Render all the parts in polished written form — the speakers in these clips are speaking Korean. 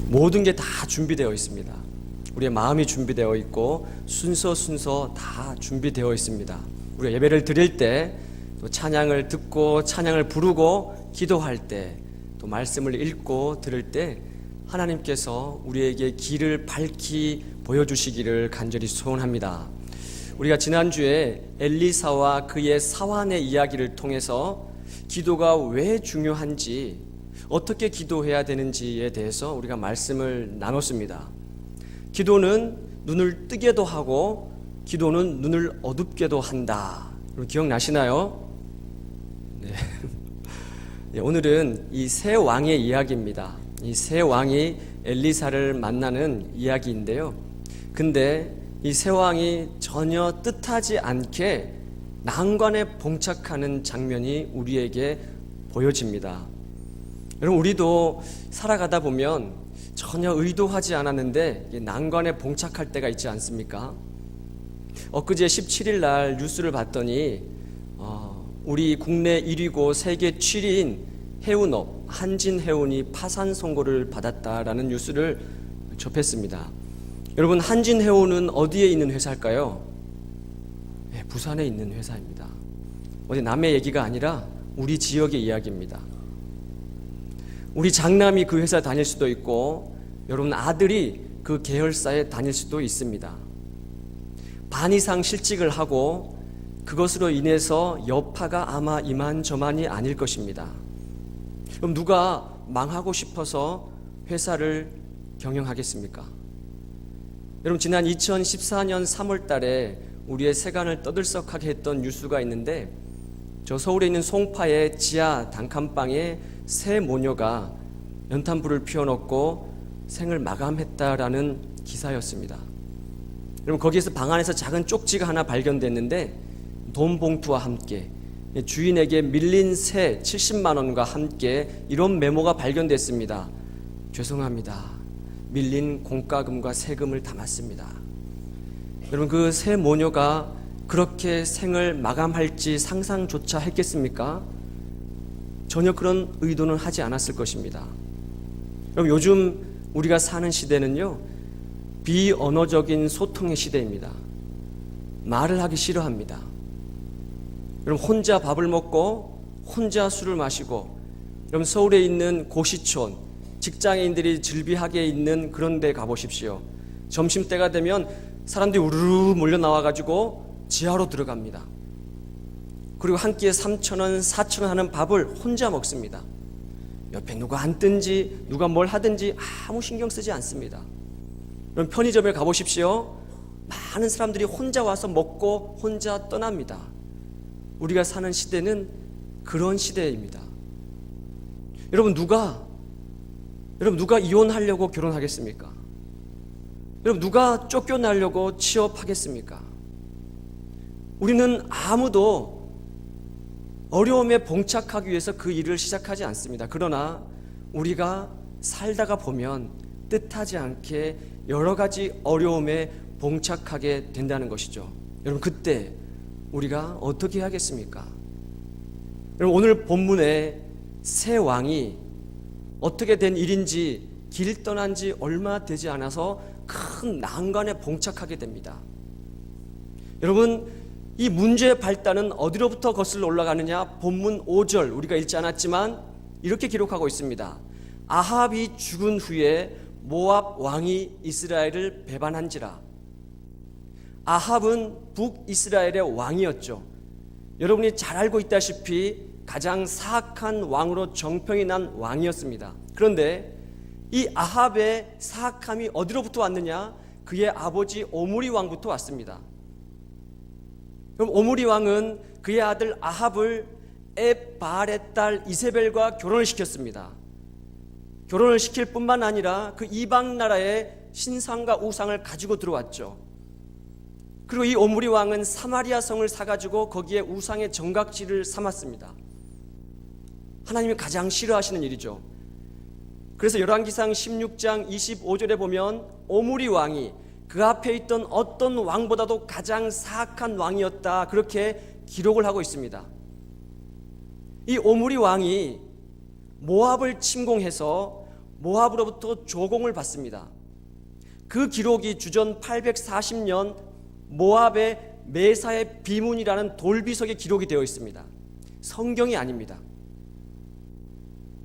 모든 게 다 준비되어 있습니다. 우리의 마음이 준비되어 있고 순서 다 준비되어 있습니다. 우리가 예배를 드릴 때, 또 찬양을 듣고 찬양을 부르고 기도할 때, 또 말씀을 읽고 들을 때 하나님께서 우리에게 길을 밝히 보여주시기를 간절히 소원합니다. 우리가 지난주에 엘리사와 그의 사환의 이야기를 통해서 기도가 왜 중요한지, 어떻게 기도해야 되는지에 대해서 우리가 말씀을 나눴습니다. 기도는 눈을 뜨게도 하고 기도는 눈을 어둡게도 한다. 기억나시나요? 네. 오늘은 이 세 왕의 이야기입니다. 이 세 왕이 엘리사를 만나는 이야기인데요. 근데 이 세 왕이 전혀 뜻하지 않게 난관에 봉착하는 장면이 우리에게 보여집니다. 여러분, 우리도 살아가다 보면 전혀 의도하지 않았는데 난관에 봉착할 때가 있지 않습니까? 엊그제 17일 날 뉴스를 봤더니 우리 국내 1위고 세계 7위인 해운업 한진해운이 파산 선고를 받았다라는 뉴스를 접했습니다. 여러분, 한진해운은 어디에 있는 회사일까요? 네, 부산에 있는 회사입니다. 어디 남의 얘기가 아니라 우리 지역의 이야기입니다. 우리 장남이 그 회사 다닐 수도 있고 여러분 아들이 그 계열사에 다닐 수도 있습니다. 반 이상 실직을 하고 그것으로 인해서 여파가 아마 이만저만이 아닐 것입니다. 그럼 누가 망하고 싶어서 회사를 경영하겠습니까? 여러분, 지난 2014년 3월 달에 우리의 세간을 떠들썩하게 했던 뉴스가 있는데, 저 서울에 있는 송파의 지하 단칸방에 새 모녀가 연탄불을 피워놓고 생을 마감했다라는 기사였습니다. 여러분, 거기에서 방 안에서 작은 쪽지가 하나 발견됐는데 돈 봉투와 함께 주인에게 밀린 새 70만 원과 함께 이런 메모가 발견됐습니다. 죄송합니다. 밀린 공과금과 세금을 담았습니다. 여러분, 그 새 모녀가 그렇게 생을 마감할지 상상조차 했겠습니까? 전혀 그런 의도는 하지 않았을 것입니다. 여러분, 요즘 우리가 사는 시대는요, 비언어적인 소통의 시대입니다. 말을 하기 싫어합니다. 여러분, 혼자 밥을 먹고 혼자 술을 마시고, 여러분 서울에 있는 고시촌, 직장인들이 즐비하게 있는 그런 데 가보십시오. 점심때가 되면 사람들이 우르르 몰려 나와가지고 지하로 들어갑니다. 그리고 한 끼에 3,000원, 4,000원 하는 밥을 혼자 먹습니다. 옆에 누가 앉든지 누가 뭘 하든지 아무 신경 쓰지 않습니다. 그럼 편의점에 가보십시오. 많은 사람들이 혼자 와서 먹고 혼자 떠납니다. 우리가 사는 시대는 그런 시대입니다. 여러분, 누가 이혼하려고 결혼하겠습니까? 여러분, 누가 쫓겨나려고 취업하겠습니까? 우리는 아무도 어려움에 봉착하기 위해서 그 일을 시작하지 않습니다. 그러나 우리가 살다가 보면 뜻하지 않게 여러 가지 어려움에 봉착하게 된다는 것이죠. 여러분, 그때 우리가 어떻게 하겠습니까? 여러분, 오늘 본문에 새 왕이 어떻게 된 일인지 길 떠난 지 얼마 되지 않아서 큰 난관에 봉착하게 됩니다. 여러분, 이 문제의 발단은 어디로부터 거슬러 올라가느냐? 본문 5절 우리가 읽지 않았지만 이렇게 기록하고 있습니다. 아합이 죽은 후에 모압 왕이 이스라엘을 배반한지라. 아합은 북이스라엘의 왕이었죠. 여러분이 잘 알고 있다시피 가장 사악한 왕으로 정평이 난 왕이었습니다. 그런데 이 아합의 사악함이 어디로부터 왔느냐? 그의 아버지 오므리 왕부터 왔습니다. 그럼 오므리 왕은 그의 아들 아합을 에발의 딸 이세벨과 결혼을 시켰습니다. 결혼을 시킬 뿐만 아니라 그 이방 나라의 신상과 우상을 가지고 들어왔죠. 그리고 이 오므리 왕은 사마리아 성을 사가지고 거기에 우상의 정각지를 삼았습니다. 하나님이 가장 싫어하시는 일이죠. 그래서 열왕기상 16장 25절에 보면 오므리 왕이 그 앞에 있던 어떤 왕보다도 가장 사악한 왕이었다, 그렇게 기록을 하고 있습니다. 이 오므리 왕이 모압을 침공해서 모압으로부터 조공을 받습니다. 그 기록이 주전 840년 모압의 메사의 비문이라는 돌비석에 기록이 되어 있습니다. 성경이 아닙니다.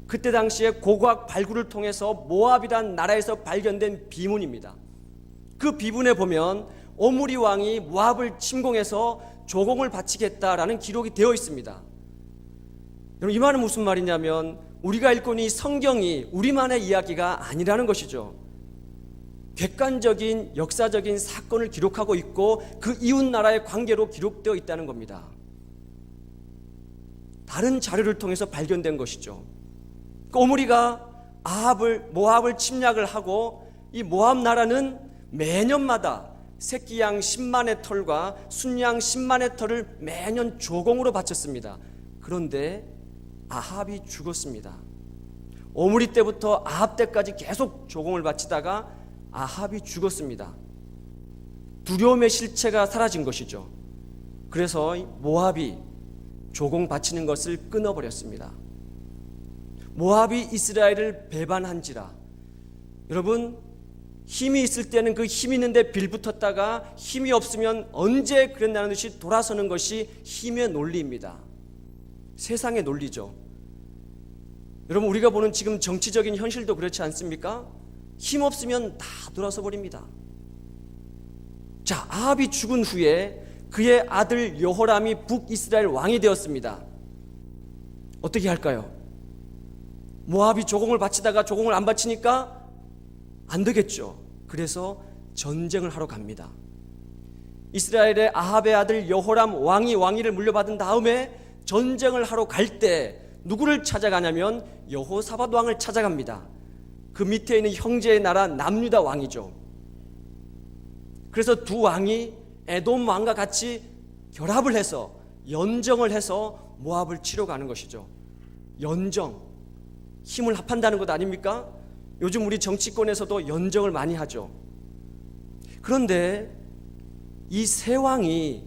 그때 당시에 고고학 발굴을 통해서 모압이란 나라에서 발견된 비문입니다. 그 비문에 보면 오므리 왕이 모압을 침공해서 조공을 바치겠다라는 기록이 되어 있습니다. 여러분, 이 말은 무슨 말이냐면 우리가 읽고 있는 이 성경이 우리만의 이야기가 아니라는 것이죠. 객관적인 역사적인 사건을 기록하고 있고 그 이웃 나라의 관계로 기록되어 있다는 겁니다. 다른 자료를 통해서 발견된 것이죠. 오므리가 모압을 침략을 하고 이 모압 나라는 매년마다 새끼 양 10만의 털과 순양 10만의 털을 매년 조공으로 바쳤습니다. 그런데 아합이 죽었습니다. 오므리 때부터 아합 때까지 계속 조공을 바치다가 아합이 죽었습니다. 두려움의 실체가 사라진 것이죠. 그래서 모압이 조공 바치는 것을 끊어버렸습니다. 모압이 이스라엘을 배반한지라. 여러분, 힘이 있을 때는 그 힘 있는데 빌붙었다가 힘이 없으면 언제 그랬나는 듯이 돌아서는 것이 힘의 논리입니다. 세상의 논리죠. 여러분, 우리가 보는 지금 정치적인 현실도 그렇지 않습니까? 힘 없으면 다 돌아서 버립니다. 자, 아합이 죽은 후에 그의 아들 여호람이 북이스라엘 왕이 되었습니다. 어떻게 할까요? 모압이 조공을 바치다가 조공을 안 바치니까 안 되겠죠. 그래서 전쟁을 하러 갑니다. 이스라엘의 아합의 아들 여호람 왕위를 물려받은 다음에 전쟁을 하러 갈 때 누구를 찾아가냐면 여호사밧 왕을 찾아갑니다. 그 밑에 있는 형제의 나라 남유다 왕이죠. 그래서 두 왕이 에돔 왕과 같이 결합을 해서 연정을 해서 모압을 치러 가는 것이죠. 연정, 힘을 합한다는 것 아닙니까? 요즘 우리 정치권에서도 연정을 많이 하죠. 그런데 이 세 왕이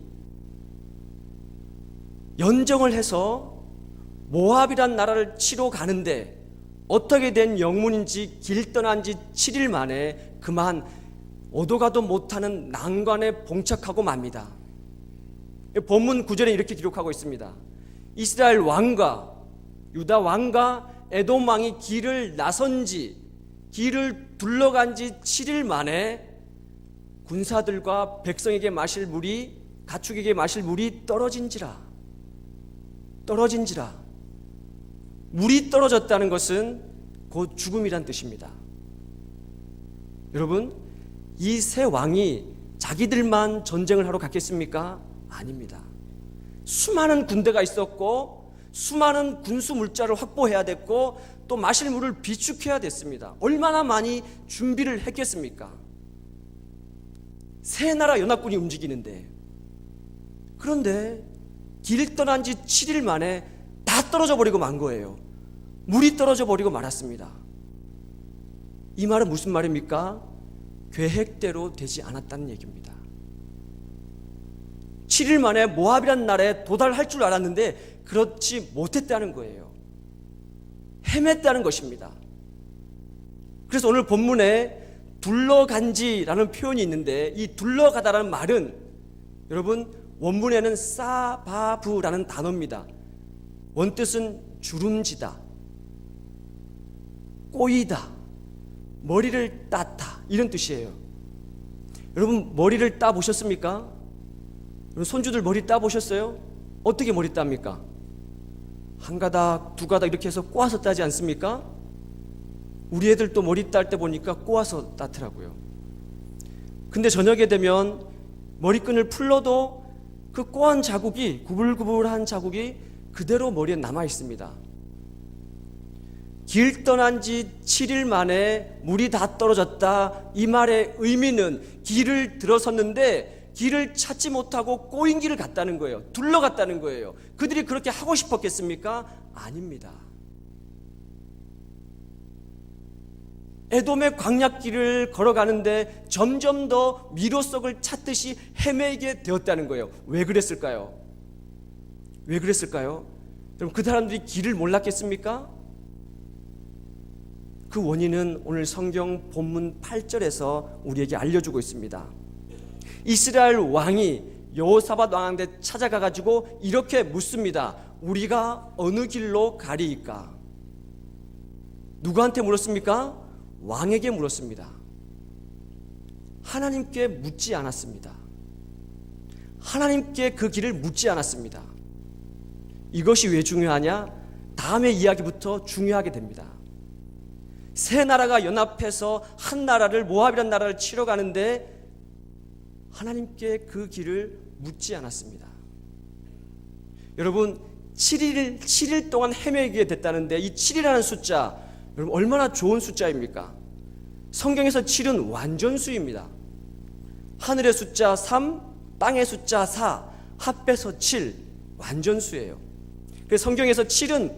연정을 해서 모압이란 나라를 치러 가는데 어떻게 된 영문인지 길 떠난 지 7일 만에 그만 오도 가도 못하는 난관에 봉착하고 맙니다. 본문 9절에 이렇게 기록하고 있습니다. 이스라엘 왕과 유다 왕과 에돔 왕이 길을 둘러간 지 7일 만에 군사들과 백성에게 마실 물이, 가축에게 마실 물이 떨어진지라. 물이 떨어졌다는 것은 곧 죽음이란 뜻입니다. 여러분, 이 세 왕이 자기들만 전쟁을 하러 갔겠습니까? 아닙니다. 수많은 군대가 있었고 수많은 군수 물자를 확보해야 됐고 또 마실 물을 비축해야 됐습니다. 얼마나 많이 준비를 했겠습니까? 세 나라 연합군이 움직이는데, 그런데 길 떠난 지 7일 만에 다 떨어져 버리고 만 거예요. 물이 떨어져 버리고 말았습니다. 이 말은 무슨 말입니까? 계획대로 되지 않았다는 얘기입니다. 7일 만에 모압이란 나라에 도달할 줄 알았는데 그렇지 못했다는 거예요. 헤맸다는 것입니다. 그래서 오늘 본문에 둘러간지라는 표현이 있는데 이 둘러가다라는 말은 여러분 원문에는 사바브라는 단어입니다. 원뜻은 주름지다, 꼬이다, 머리를 땄다 이런 뜻이에요. 여러분 머리를 따 보셨습니까? 손주들 머리 따 보셨어요? 어떻게 머리 땁니까? 한 가닥 두 가닥 이렇게 해서 꼬아서 따지 않습니까? 우리 애들도 머리 딸 때 보니까 꼬아서 따더라고요. 근데 저녁에 되면 머리끈을 풀러도 그 꼬한 자국이, 구불구불한 자국이 그대로 머리에 남아 있습니다. 길 떠난 지 7일 만에 물이 다 떨어졌다, 이 말의 의미는 길을 들어섰는데 길을 찾지 못하고 꼬인 길을 갔다는 거예요. 둘러갔다는 거예요. 그들이 그렇게 하고 싶었겠습니까? 아닙니다. 에돔의 광약길을 걸어가는데 점점 더 미로석을 찾듯이 헤매게 되었다는 거예요. 왜 그랬을까요? 왜 그랬을까요? 여러분 그 사람들이 길을 몰랐겠습니까? 그 원인은 오늘 성경 본문 8절에서 우리에게 알려주고 있습니다. 이스라엘 왕이 여호사밧 왕한테 찾아가 가지고 이렇게 묻습니다. 우리가 어느 길로 가리이까? 누구한테 물었습니까? 왕에게 물었습니다. 하나님께 묻지 않았습니다. 하나님께 그 길을 묻지 않았습니다. 이것이 왜 중요하냐? 다음의 이야기부터 중요하게 됩니다. 세 나라가 연합해서 한 나라를, 모압이라는 나라를 치러 가는데 하나님께 그 길을 묻지 않았습니다. 여러분, 7일 동안 헤매게 됐다는데 이 7이라는 숫자, 여러분 얼마나 좋은 숫자입니까? 성경에서 7은 완전수입니다. 하늘의 숫자 3, 땅의 숫자 4, 합해서 7, 완전수예요. 그래서 성경에서 7은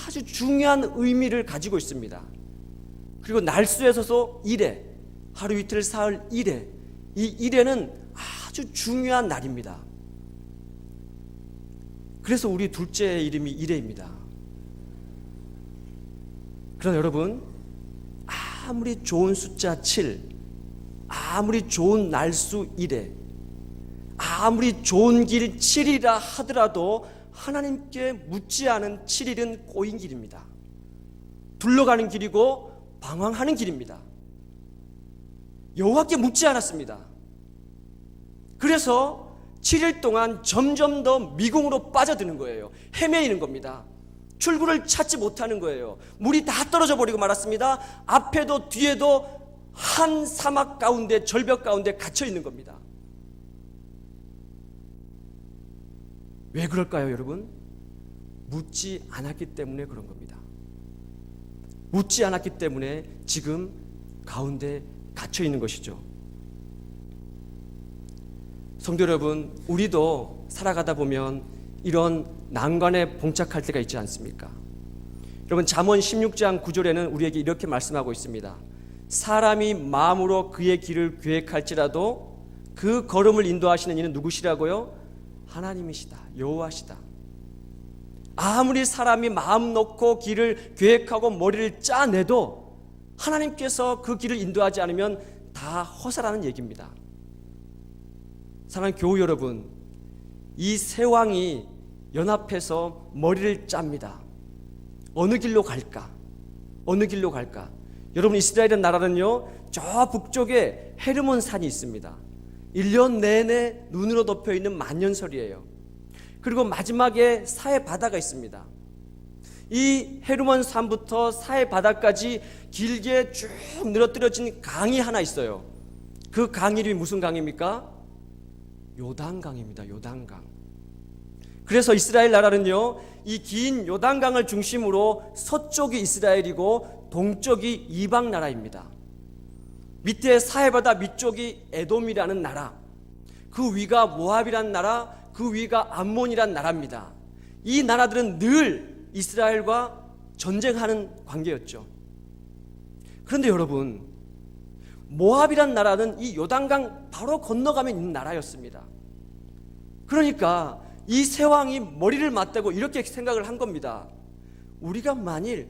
아주 중요한 의미를 가지고 있습니다. 그리고 날수에서도 1회, 하루 이틀 사흘 1회, 이 1회는 아주 중요한 날입니다. 그래서 우리 둘째 이름이 1회입니다. 그러나 여러분, 아무리 좋은 숫자 7, 아무리 좋은 날수 1회, 아무리 좋은 길 7이라 하더라도 하나님께 묻지 않은 7일은 꼬인 길입니다. 둘러가는 길이고 방황하는 길입니다. 여호와께 묻지 않았습니다. 그래서 7일 동안 점점 더 미궁으로 빠져드는 거예요. 헤매이는 겁니다. 출구를 찾지 못하는 거예요. 물이 다 떨어져 버리고 말았습니다. 앞에도 뒤에도 한 사막 가운데, 절벽 가운데 갇혀 있는 겁니다. 왜 그럴까요, 여러분? 묻지 않았기 때문에 그런 겁니다. 묻지 않았기 때문에 지금 가운데 갇혀 있는 것이죠. 성도 여러분, 우리도 살아가다 보면 이런 난관에 봉착할 때가 있지 않습니까? 여러분, 잠언 16장 9절에는 우리에게 이렇게 말씀하고 있습니다. 사람이 마음으로 그의 길을 계획할지라도 그 걸음을 인도하시는 이는 누구시라고요? 하나님이시다, 여호와시다. 아무리 사람이 마음 놓고 길을 계획하고 머리를 짜내도 하나님께서 그 길을 인도하지 않으면 다 허사라는 얘기입니다. 사랑하는 교우 여러분, 이 세 왕이 연합해서 머리를 짭니다. 어느 길로 갈까? 어느 길로 갈까? 여러분, 이스라엘 나라는요, 저 북쪽에 헤르몬 산이 있습니다. 1년 내내 눈으로 덮여 있는 만년설이에요. 그리고 마지막에 사해 바다가 있습니다. 이 헤르몬 산부터 사해 바다까지 길게 쭉 늘어뜨려진 강이 하나 있어요. 그 강 이름이 무슨 강입니까? 요단강입니다. 요단강. 그래서 이스라엘 나라는요, 이 긴 요단강을 중심으로 서쪽이 이스라엘이고 동쪽이 이방 나라입니다. 밑에 사해바다 밑쪽이 에돔이라는 나라, 그 위가 모압이라는 나라, 그 위가 암몬이라는 나라입니다. 이 나라들은 늘 이스라엘과 전쟁하는 관계였죠. 그런데 여러분, 모압이라는 나라는 이 요단강 바로 건너가면 있는 나라였습니다. 그러니까 이 세 왕이 머리를 맞대고 이렇게 생각을 한 겁니다. 우리가 만일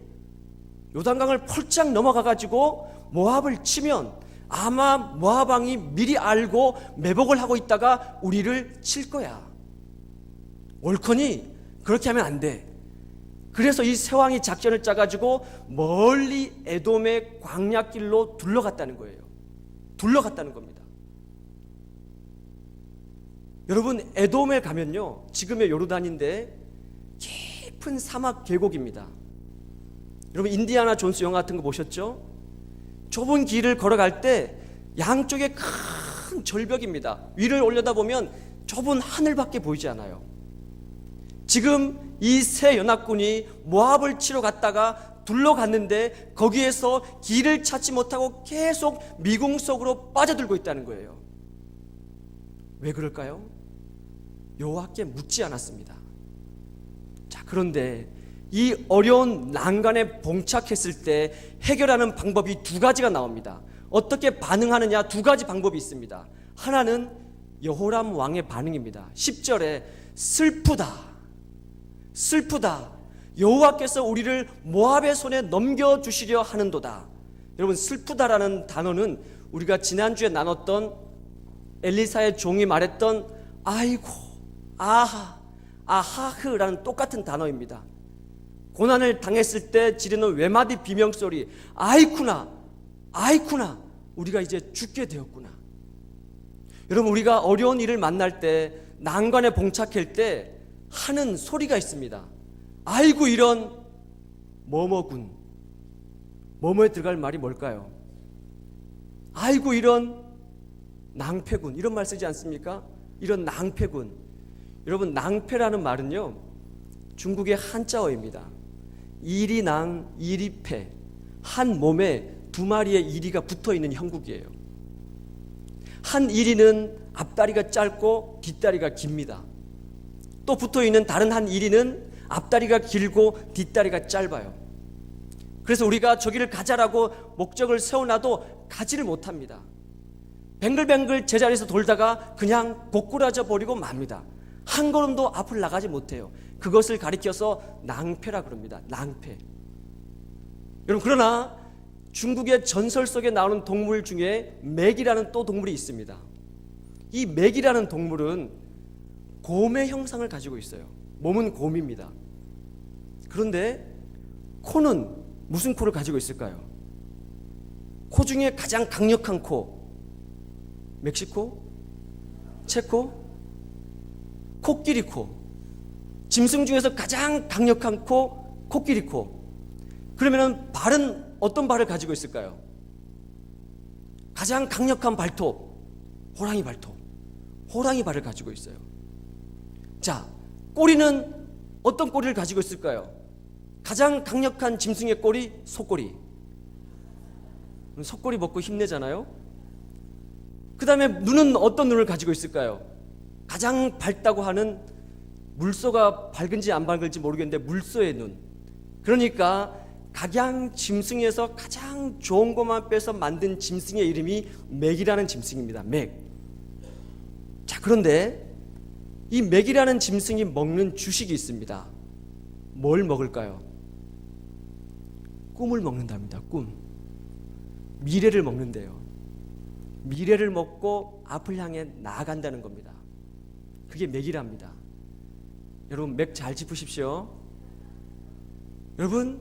요단강을 펄쩍 넘어가가지고 모압을 치면 아마 모압 왕이 미리 알고 매복을 하고 있다가 우리를 칠 거야. 옳거니 그렇게 하면 안 돼. 그래서 이 세 왕이 작전을 짜가지고 멀리 에돔의 광야길로 둘러갔다는 거예요. 둘러갔다는 겁니다. 여러분, 에돔에 가면요, 지금의 요르단인데 깊은 사막 계곡입니다. 여러분, 인디아나 존스 영화 같은 거 보셨죠? 좁은 길을 걸어갈 때 양쪽에 큰 절벽입니다. 위를 올려다보면 좁은 하늘밖에 보이지 않아요. 지금 이 세 연합군이 모압을 치러 갔다가 둘러갔는데 거기에서 길을 찾지 못하고 계속 미궁 속으로 빠져들고 있다는 거예요. 왜 그럴까요? 여호와께 묻지 않았습니다. 자, 그런데 이 어려운 난간에 봉착했을 때 해결하는 방법이 두 가지가 나옵니다. 어떻게 반응하느냐, 두 가지 방법이 있습니다. 하나는 여호람 왕의 반응입니다. 10절에 슬프다, 슬프다, 여호와께서 우리를 모압의 손에 넘겨주시려 하는도다. 여러분, 슬프다라는 단어는 우리가 지난주에 나눴던 엘리사의 종이 말했던 아이고, 아하, 아하흐라는 똑같은 단어입니다. 고난을 당했을 때 지르는 외마디 비명소리, 아이쿠나, 아이쿠나, 우리가 이제 죽게 되었구나. 여러분, 우리가 어려운 일을 만날 때, 난관에 봉착할 때 하는 소리가 있습니다. 아이고, 이런 뭐뭐군. 뭐뭐에 들어갈 말이 뭘까요? 아이고, 이런 낭패군. 이런 말 쓰지 않습니까? 이런 낭패군. 여러분, 낭패라는 말은요, 중국의 한자어입니다. 이리낭, 이리패. 한 몸에 두 마리의 이리가 붙어있는 형국이에요. 한 이리는 앞다리가 짧고 뒷다리가 깁니다. 또 붙어있는 다른 한 이리는 앞다리가 길고 뒷다리가 짧아요. 그래서 우리가 저기를 가자라고 목적을 세워놔도 가지를 못합니다. 뱅글뱅글 제자리에서 돌다가 그냥 고꾸라져 버리고 맙니다. 한 걸음도 앞을 나가지 못해요. 그것을 가리켜서 낭패라 그럽니다. 낭패. 여러분, 그러나 중국의 전설 속에 나오는 동물 중에 맥이라는 또 동물이 있습니다. 이 맥이라는 동물은 곰의 형상을 가지고 있어요. 몸은 곰입니다. 그런데 코는 무슨 코를 가지고 있을까요? 코 중에 가장 강력한 코, 멕시코? 체코? 코끼리 코. 짐승 중에서 가장 강력한 코, 코끼리 코. 그러면은 발은 어떤 발을 가지고 있을까요? 가장 강력한 발톱, 호랑이 발톱. 호랑이 발을 가지고 있어요. 자, 꼬리는 어떤 꼬리를 가지고 있을까요? 가장 강력한 짐승의 꼬리, 소꼬리. 소꼬리 먹고 힘내잖아요. 그 다음에 눈은 어떤 눈을 가지고 있을까요? 가장 밝다고 하는, 물소가 밝은지 안 밝은지 모르겠는데 물소의 눈. 그러니까 각양 짐승에서 가장 좋은 것만 빼서 만든 짐승의 이름이 맥이라는 짐승입니다. 맥. 자, 그런데 이 맥이라는 짐승이 먹는 주식이 있습니다. 뭘 먹을까요? 꿈을 먹는답니다. 꿈. 미래를 먹는데요. 미래를 먹고 앞을 향해 나아간다는 겁니다. 그게 맥이랍니다. 여러분, 맥 잘 짚으십시오. 여러분,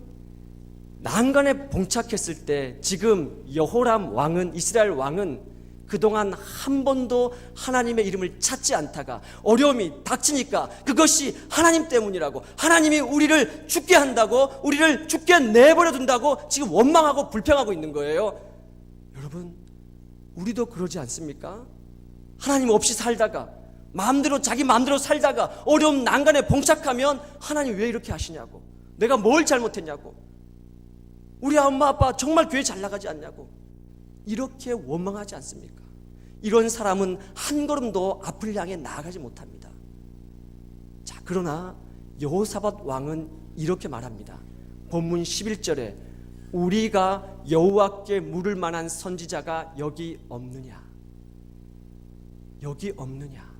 난간에 봉착했을 때 지금 여호람 왕은, 이스라엘 왕은 그동안 한 번도 하나님의 이름을 찾지 않다가 어려움이 닥치니까 그것이 하나님 때문이라고, 하나님이 우리를 죽게 한다고, 우리를 죽게 내버려 둔다고 지금 원망하고 불평하고 있는 거예요. 여러분, 우리도 그러지 않습니까? 하나님 없이 살다가, 마음대로, 자기 마음대로 살다가 어려움 난간에 봉착하면 하나님 왜 이렇게 하시냐고, 내가 뭘 잘못했냐고, 우리 엄마 아빠 정말 교회 잘 나가지 않냐고, 이렇게 원망하지 않습니까? 이런 사람은 한 걸음도 앞을 향해 나아가지 못합니다. 자, 그러나 여호사밧 왕은 이렇게 말합니다. 본문 11절에 우리가 여호와께 물을 만한 선지자가 여기 없느냐, 여기 없느냐.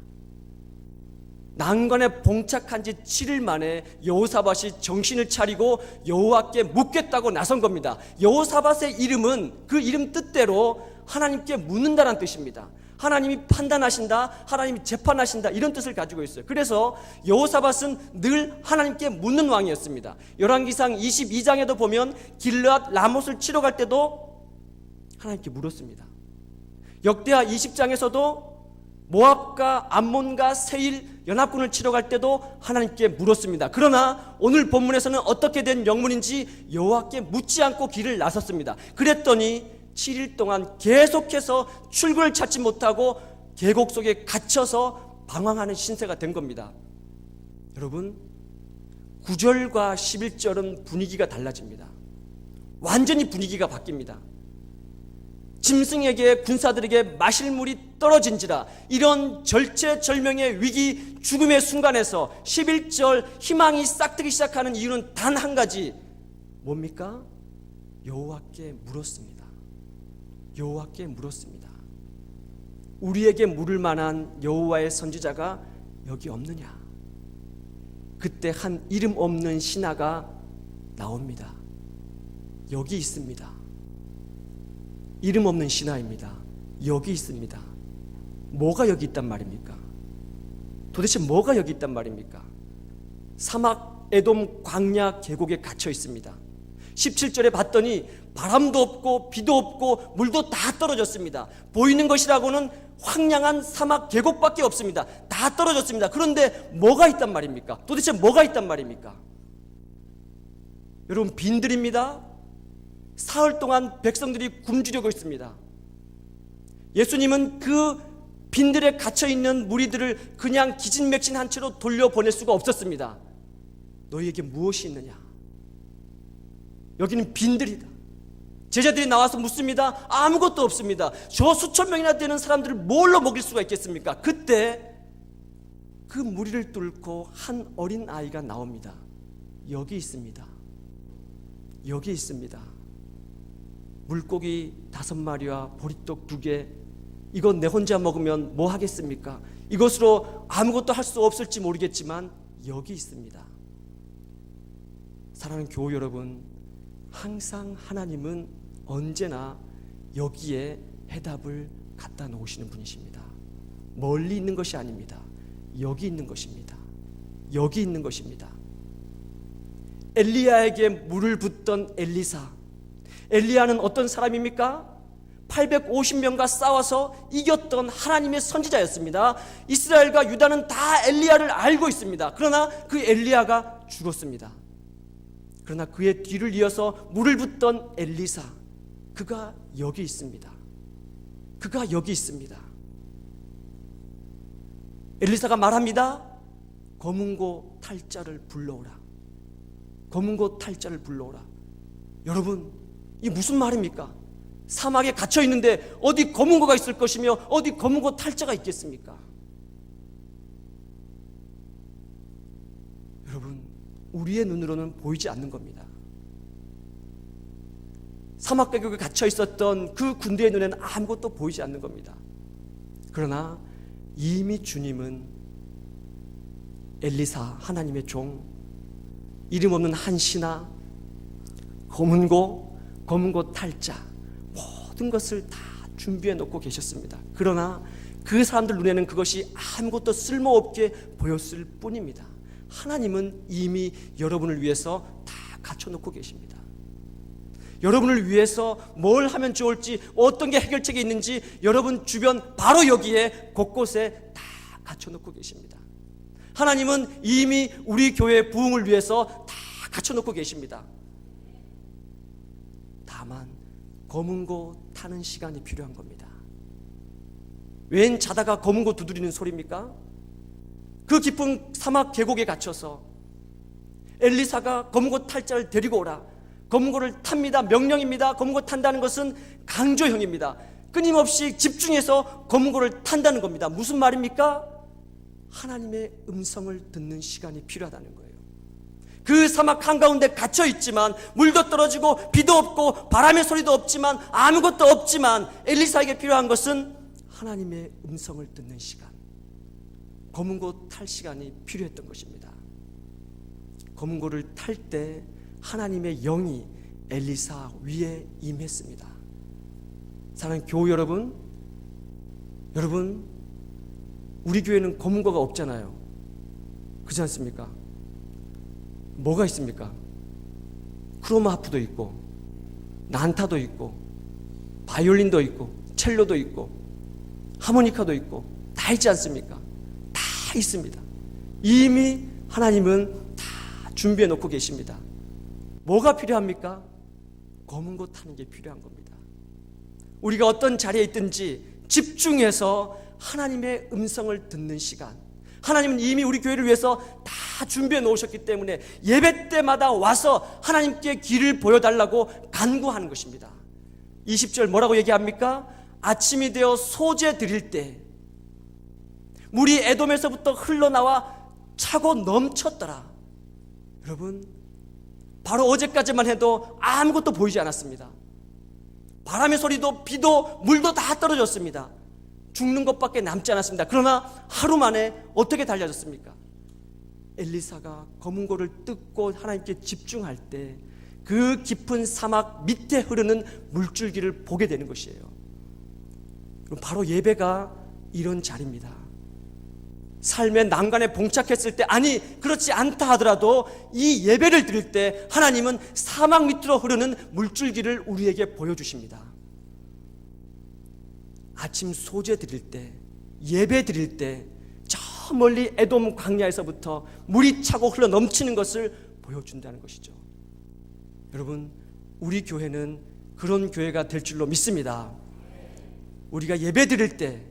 난관에 봉착한 지 7일 만에 여호사밧이 정신을 차리고 여호와께 묻겠다고 나선 겁니다. 여호사밧의 이름은 그 이름 뜻대로 하나님께 묻는다는 뜻입니다. 하나님이 판단하신다, 하나님이 재판하신다, 이런 뜻을 가지고 있어요. 그래서 여호사밧은 늘 하나님께 묻는 왕이었습니다. 열왕기상 22장에도 보면 길르앗 라못을 치러 갈 때도 하나님께 물었습니다. 역대하 20장에서도 모압과 암몬과 세일 연합군을 치러 갈 때도 하나님께 물었습니다. 그러나 오늘 본문에서는 어떻게 된 영문인지 여호와께 묻지 않고 길을 나섰습니다. 그랬더니 7일 동안 계속해서 출구를 찾지 못하고 계곡 속에 갇혀서 방황하는 신세가 된 겁니다. 여러분, 9절과 11절은 분위기가 달라집니다. 완전히 분위기가 바뀝니다. 짐승에게, 군사들에게 마실 물이 떨어진지라, 이런 절체절명의 위기, 죽음의 순간에서 11절 희망이 싹트기 시작하는 이유는 단 한 가지, 뭡니까? 여호와께 물었습니다. 여호와께 물었습니다. 우리에게 물을 만한 여호와의 선지자가 여기 없느냐? 그때 한 이름 없는 신하가 나옵니다. 여기 있습니다. 이름 없는 신하입니다. 여기 있습니다. 뭐가 여기 있단 말입니까? 도대체 뭐가 여기 있단 말입니까? 사막 에돔 광야 계곡에 갇혀 있습니다. 17절에 봤더니 바람도 없고 비도 없고 물도 다 떨어졌습니다. 보이는 것이라고는 황량한 사막 계곡밖에 없습니다. 다 떨어졌습니다. 그런데 뭐가 있단 말입니까? 도대체 뭐가 있단 말입니까? 여러분, 빈들입니다. 사흘 동안 백성들이 굶주리고 있습니다. 예수님은 그 빈들에 갇혀있는 무리들을 그냥 기진맥진한 채로 돌려보낼 수가 없었습니다. 너희에게 무엇이 있느냐? 여기는 빈들이다. 제자들이 나와서 묻습니다. 아무것도 없습니다. 저 수천 명이나 되는 사람들을 뭘로 먹일 수가 있겠습니까? 그때 그 무리를 뚫고 한 어린 아이가 나옵니다. 여기 있습니다. 여기 있습니다. 물고기 5마리와 보리떡 2개, 이건 내 혼자 먹으면 뭐 하겠습니까? 이것으로 아무것도 할 수 없을지 모르겠지만 여기 있습니다. 사랑하는 교우 여러분, 항상 하나님은 언제나 여기에 해답을 갖다 놓으시는 분이십니다. 멀리 있는 것이 아닙니다. 여기 있는 것입니다. 여기 있는 것입니다. 엘리야에게 물을 붓던 엘리사, 엘리야는 어떤 사람입니까? 850명과 싸워서 이겼던 하나님의 선지자였습니다. 이스라엘과 유다는 다 엘리야를 알고 있습니다. 그러나 그 엘리야가 죽었습니다. 그러나 그의 뒤를 이어서 물을 붓던 엘리사, 그가 여기 있습니다. 그가 여기 있습니다. 엘리사가 말합니다. 검은고 탈자를 불러오라. 검은고 탈자를 불러오라. 여러분, 이게 무슨 말입니까? 사막에 갇혀 있는데 어디 검은고가 있을 것이며 어디 검은고 탈자가 있겠습니까? 여러분, 우리의 눈으로는 보이지 않는 겁니다. 사막 계곡에 갇혀 있었던 그 군대의 눈에는 아무것도 보이지 않는 겁니다. 그러나 이미 주님은 엘리사, 하나님의 종, 이름 없는 한 신하, 검은고 탈자, 모든 것을 다 준비해 놓고 계셨습니다. 그러나 그 사람들 눈에는 그것이 아무것도 쓸모없게 보였을 뿐입니다. 하나님은 이미 여러분을 위해서 다 갖춰놓고 계십니다. 여러분을 위해서 뭘 하면 좋을지, 어떤 게 해결책이 있는지 여러분 주변 바로 여기에 곳곳에 다 갖춰놓고 계십니다. 하나님은 이미 우리 교회의 부흥을 위해서 다 갖춰놓고 계십니다. 다만 검은고 타는 시간이 필요한 겁니다. 웬 자다가 검은고 두드리는 소리입니까? 그 깊은 사막 계곡에 갇혀서 엘리사가 검은고 탈자를 데리고 오라, 검은고를 탑니다. 명령입니다. 검은고 탄다는 것은 강조형입니다. 끊임없이 집중해서 검은고를 탄다는 겁니다. 무슨 말입니까? 하나님의 음성을 듣는 시간이 필요하다는 거예요. 그 사막 한가운데 갇혀 있지만, 물도 떨어지고 비도 없고 바람의 소리도 없지만, 아무것도 없지만 엘리사에게 필요한 것은 하나님의 음성을 듣는 시간, 검은고 탈 시간이 필요했던 것입니다. 검은고를 탈 때 하나님의 영이 엘리사 위에 임했습니다. 사랑하는 교우 여러분, 우리 교회는 검은고가 없잖아요. 그렇지 않습니까? 뭐가 있습니까? 크로마하프도 있고, 난타도 있고, 바이올린도 있고, 첼로도 있고, 하모니카도 있고, 다 있지 않습니까? 다 있습니다. 이미 하나님은 다 준비해 놓고 계십니다. 뭐가 필요합니까? 검은고 타는 게 필요한 겁니다. 우리가 어떤 자리에 있든지 집중해서 하나님의 음성을 듣는 시간, 하나님은 이미 우리 교회를 위해서 다 준비해 놓으셨기 때문에 예배 때마다 와서 하나님께 길을 보여달라고 간구하는 것입니다. 20절 뭐라고 얘기합니까? 아침이 되어 소재 드릴 때 물이 에돔에서부터 흘러나와 차고 넘쳤더라. 여러분, 바로 어제까지만 해도 아무것도 보이지 않았습니다. 바람의 소리도 비도 물도 다 떨어졌습니다. 죽는 것밖에 남지 않았습니다. 그러나 하루 만에 어떻게 달라졌습니까? 엘리사가 검은고를 뜯고 하나님께 집중할 때 그 깊은 사막 밑에 흐르는 물줄기를 보게 되는 것이에요. 바로 예배가 이런 자리입니다. 삶의 난간에 봉착했을 때, 아니 그렇지 않다 하더라도 이 예배를 드릴 때 하나님은 사막 밑으로 흐르는 물줄기를 우리에게 보여주십니다. 아침 소제 드릴 때, 예배 드릴 때 저 멀리 에돔 광야에서부터 물이 차고 흘러 넘치는 것을 보여준다는 것이죠. 여러분, 우리 교회는 그런 교회가 될 줄로 믿습니다. 우리가 예배 드릴 때,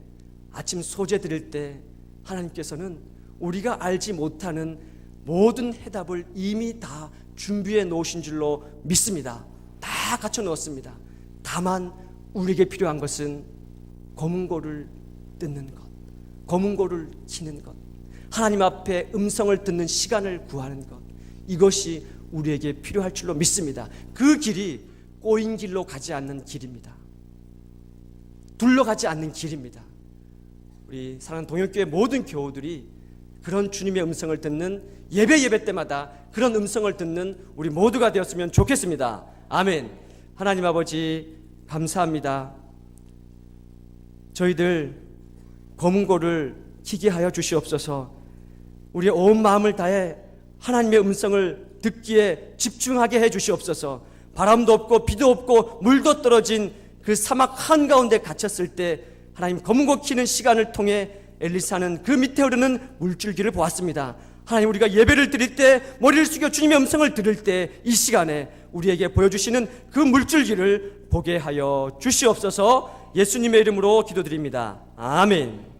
아침 소제 드릴 때 하나님께서는 우리가 알지 못하는 모든 해답을 이미 다 준비해 놓으신 줄로 믿습니다. 다 갖춰 놓았습니다. 다만 우리에게 필요한 것은 검은고를 뜯는 것, 검은고를 치는 것, 하나님 앞에 음성을 듣는 시간을 구하는 것, 이것이 우리에게 필요할 줄로 믿습니다. 그 길이 꼬인 길로 가지 않는 길입니다. 둘러가지 않는 길입니다. 우리 사랑하는 동역교회 모든 교우들이 그런 주님의 음성을 듣는 예배 때마다 그런 음성을 듣는 우리 모두가 되었으면 좋겠습니다. 아멘. 하나님 아버지 감사합니다. 저희들 검은고를 키게 하여 주시옵소서. 우리의 온 마음을 다해 하나님의 음성을 듣기에 집중하게 해 주시옵소서. 바람도 없고 비도 없고 물도 떨어진 그 사막 한가운데 갇혔을 때 하나님 검은고 키는 시간을 통해 엘리사는 그 밑에 흐르는 물줄기를 보았습니다. 하나님, 우리가 예배를 드릴 때, 머리를 숙여 주님의 음성을 들을 때 이 시간에 우리에게 보여주시는 그 물줄기를 보게 하여 주시옵소서. 예수님의 이름으로 기도드립니다. 아멘.